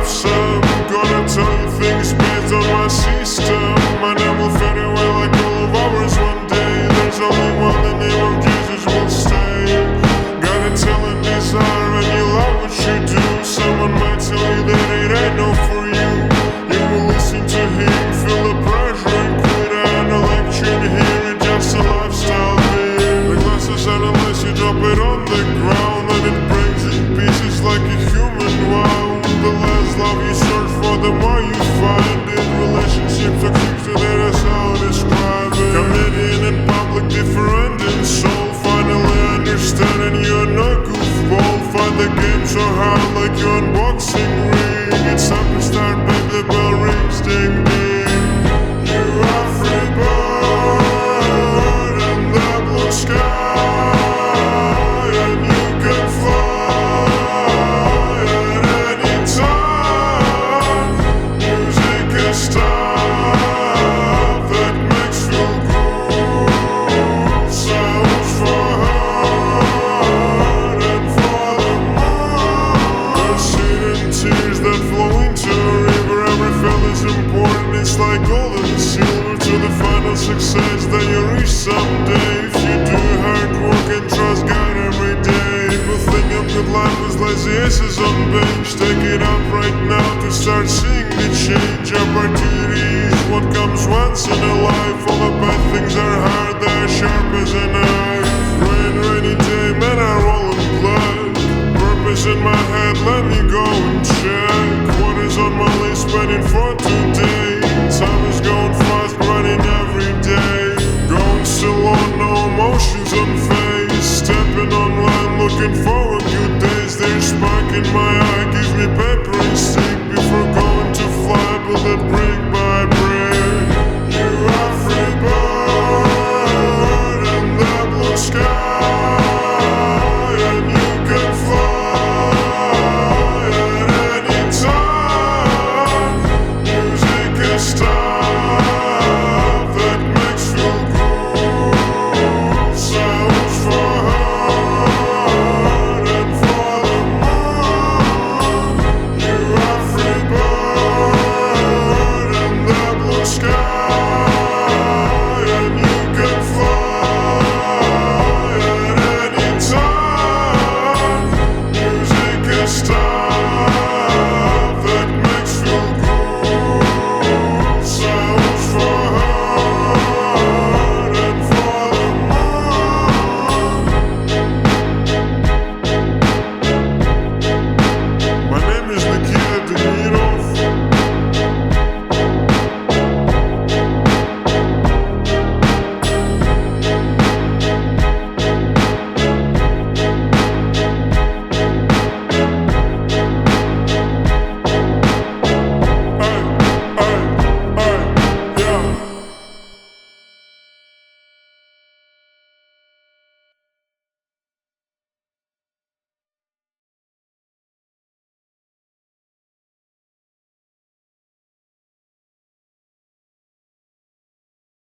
have some. Gonna tell you things based on my system. My name will fade away like all of ours one day. There's only one, the name of Jesus will stay. Got a talent, desire, and you love what you do. Someone might tell you that it ain't no for you. You will listen to him, feel the pressure and quit. And a lecture in here, it's just a lifestyle thing. The glass is out unless you drop it on the ground, and it breaks in pieces like a human wound. The less love you search for, the more you find it. Relationships are toxic, that's how I describe it. Comedian in public, different in soul. Finally understanding you're not goofball. Fight the game so hard like your unboxing ring. It's time to start, babe, the bell rings, ding ding. You are free bird in the blue sky, and you can fly at any time. Music is stuff that makes feel good. Sounds for heart and for the moon. There's hidden tears that flow into a river. Every fell is important. It's like gold and silver to the final success that you reach someday. If you do hard work and trust God every day. People think of good life as lazy aces on bench. Take it up right now to start seeing the change. Opportunities, what comes once in a life. All the bad things are hard, they're sharp as a knife. Rainy day, man, I roll in blood. Purpose in my head, let me go and check.